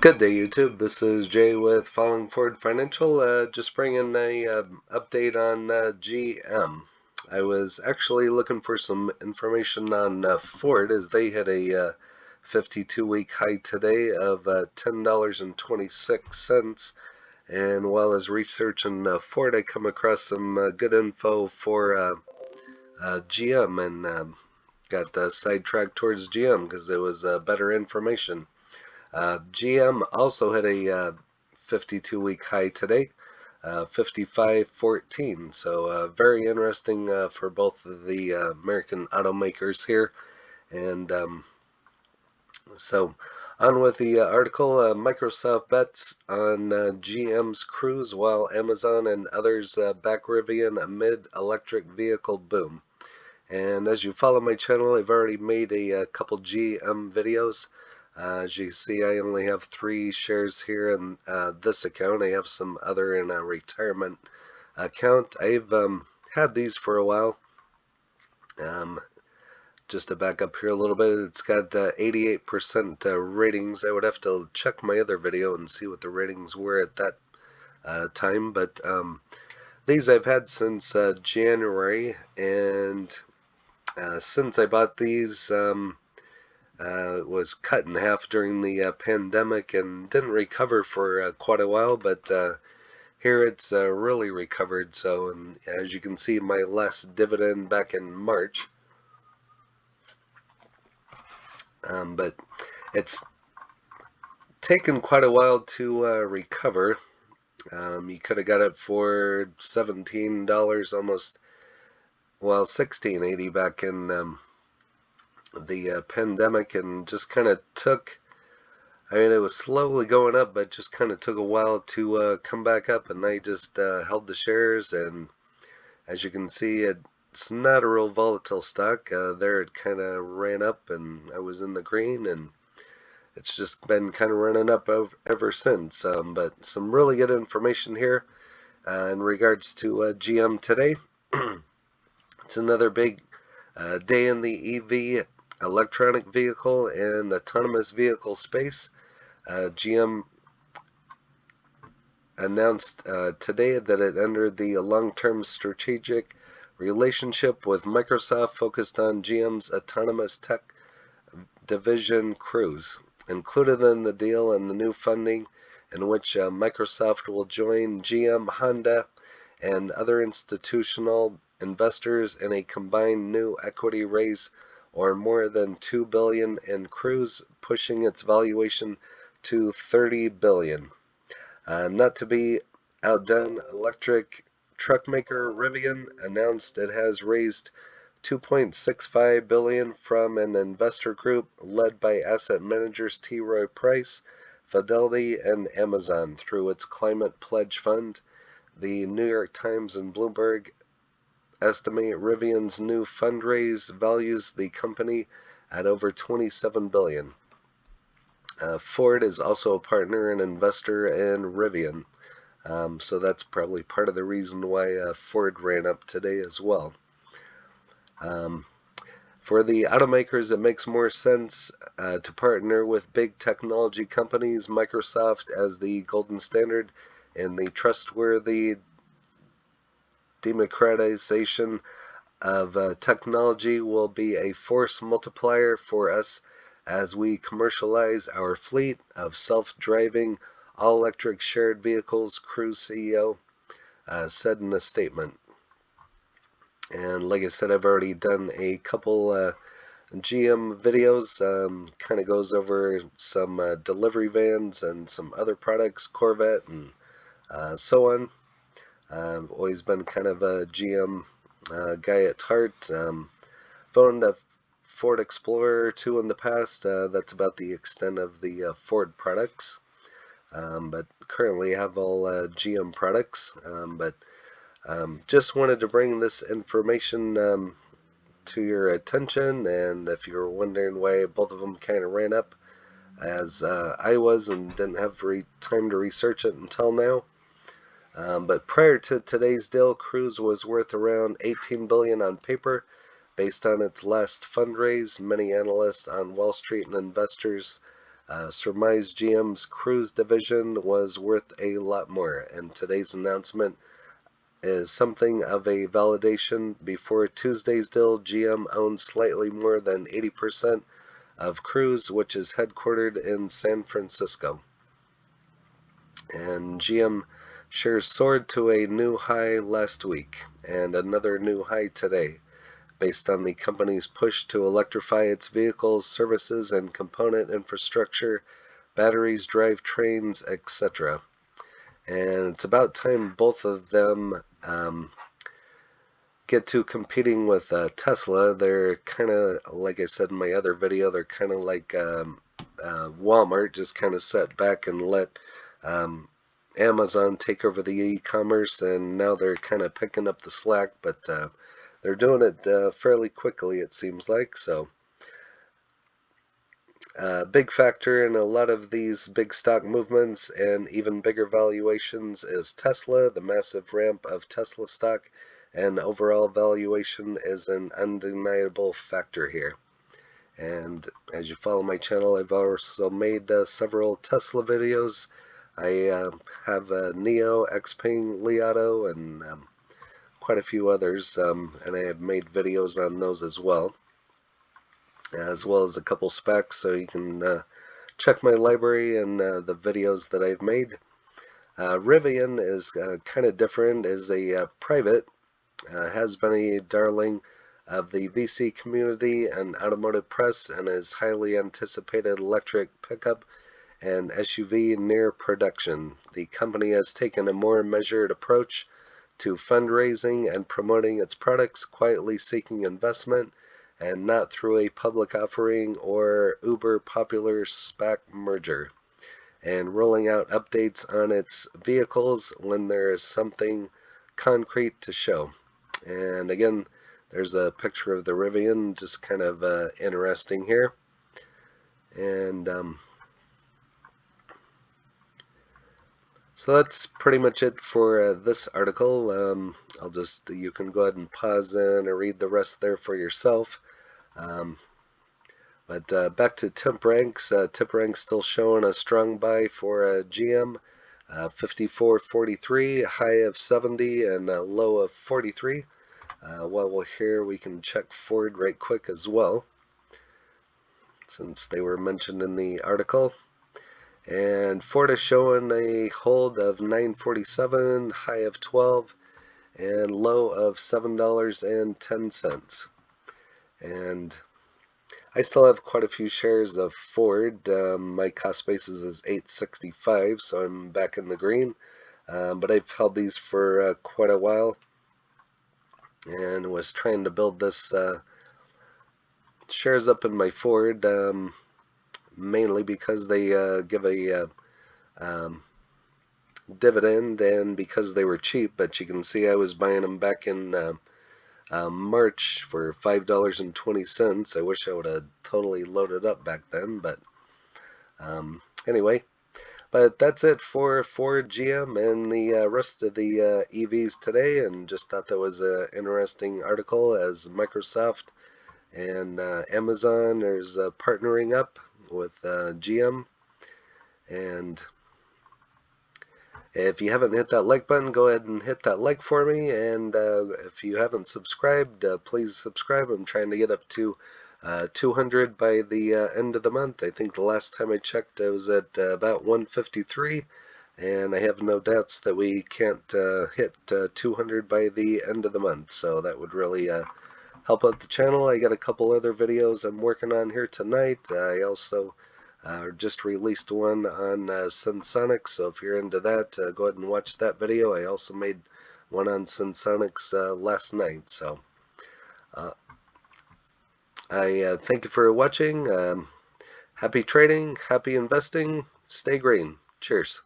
Good day, YouTube. This is Jay with Falling Forward Financial. Just bringing a update on GM. I was actually looking for some information on Ford as they hit a 52-week high today of $10.26. And while I was researching Ford, I come across some good info for GM and got sidetracked towards GM because there was better information. GM also hit a 52-week high today, 55.14. So very interesting for both of the American automakers here. And so on with the article. Microsoft bets on GM's Cruise while Amazon and others back Rivian amid electric vehicle boom. And as you follow my channel, I've already made a couple GM videos. As you can see, I only have 3 shares here in this account. I have some other in a retirement account. I've had these for a while. Just to back up here a little bit, it's got 88% ratings. I would have to check my other video and see what the ratings were at that time. But these I've had since January, and since I bought these, it was cut in half during the pandemic and didn't recover for quite a while, but here it's really recovered. So, and as you can see, my last dividend back in March, but it's taken quite a while to recover. You could have got it for $17 almost, well, $16.80 back in the pandemic, and just kind of took, I mean, it was slowly going up, but just kind of took a while to come back up, and I just held the shares. And as you can see, it's not a real volatile stock. There it kind of ran up, and I was in the green, and it's just been kind of running up ever since. But some really good information here in regards to GM today. It's another big day in the EV, electronic vehicle, and autonomous vehicle space. GM announced today that it entered the long-term strategic relationship with Microsoft focused on GM's autonomous tech division Cruise. Included in the deal and the new funding in which Microsoft will join GM, Honda, and other institutional investors in a combined new equity raise or more than $2 billion, in Cruise pushing its valuation to $30 billion. Not to be outdone, electric truck maker Rivian announced it has raised $2.65 billion from an investor group led by asset managers T. Rowe Price, Fidelity, and Amazon through its Climate Pledge Fund. The New York Times and Bloomberg estimate Rivian's new fundraise values the company at over $27 billion. Ford is also a partner and investor in Rivian, so that's probably part of the reason why Ford ran up today as well. For the automakers, it makes more sense to partner with big technology companies, Microsoft as the golden standard, and the trustworthy democratization of technology will be a force multiplier for us as we commercialize our fleet of self-driving, all-electric shared vehicles, Cruise CEO said in a statement. And like I said, I've already done a couple GM videos, kind of goes over some delivery vans and some other products, Corvette and so on. I've always been kind of a GM guy at heart. Owned a Ford Explorer 2 in the past. That's about the extent of the Ford products. But currently have all GM products. But just wanted to bring this information to your attention. And if you're wondering why both of them kind of ran up, as I was and didn't have time to research it until now. But prior to today's deal, Cruise was worth around $18 billion on paper, based on its last fundraise. Many analysts on Wall Street and investors surmised GM's Cruise division was worth a lot more, and today's announcement is something of a validation. Before Tuesday's deal, GM owns slightly more than 80% of Cruise, which is headquartered in San Francisco. And GM shares soared to a new high last week and another new high today, based on the company's push to electrify its vehicles, services, and component infrastructure, batteries, drivetrains, etc. And it's about time both of them get to competing with Tesla. They're kind of, like I said in my other video, they're kind of like Walmart, just kind of sat back and let Amazon take over the e-commerce, and now they're kind of picking up the slack, but they're doing it fairly quickly, it seems like. So big factor in a lot of these big stock movements and even bigger valuations is Tesla. The massive ramp of Tesla stock and overall valuation is an undeniable factor here. And as you follow my channel, I've also made several Tesla videos. I have a Neo, Xpeng, Liado, and quite a few others, and I have made videos on those as well as a couple specs, so you can check my library and the videos that I've made. Rivian is kind of different, is a private, has been a darling of the VC community and automotive press, and is highly anticipated electric pickup and SUV near production. The company has taken a more measured approach to fundraising and promoting its products, quietly seeking investment, and not through a public offering or uber popular SPAC merger, and rolling out updates on its vehicles when there is something concrete to show. And again, there's a picture of the Rivian, just kind of interesting here. And so that's pretty much it for this article. You can go ahead and pause in and read the rest there for yourself. But back to Tip Ranks. Tip Ranks still showing a strong buy for GM. 54.43, a high of 70 and a low of 43. While we're here, we can check Ford right quick as well, since they were mentioned in the article. And Ford is showing a hold of 9.47, high of 12, and low of $7.10. And I still have quite a few shares of Ford. My cost basis is $8.65, so I'm back in the green. But I've held these for quite a while, and was trying to build this shares up in my Ford, mainly because they give a dividend, and because they were cheap. But you can see I was buying them back in March for $5.20. I wish I would have totally loaded up back then, but anyway. But that's it for Ford, GM, and the rest of the EVs today, and just thought that was an interesting article, as Microsoft and Amazon is partnering up with GM. And if you haven't hit that like button, go ahead and hit that like for me. And if you haven't subscribed, please subscribe. I'm trying to get up to 200 by the end of the month. I think the last time I checked, I was at about 153. And I have no doubts that we can't hit 200 by the end of the month. So that would really help out the channel. I got a couple other videos I'm working on here tonight. I also just released one on Sensonics, so if you're into that, go ahead and watch that video. I also made one on Sensonics last night. So I thank you for watching. Happy trading, happy investing, stay green. Cheers.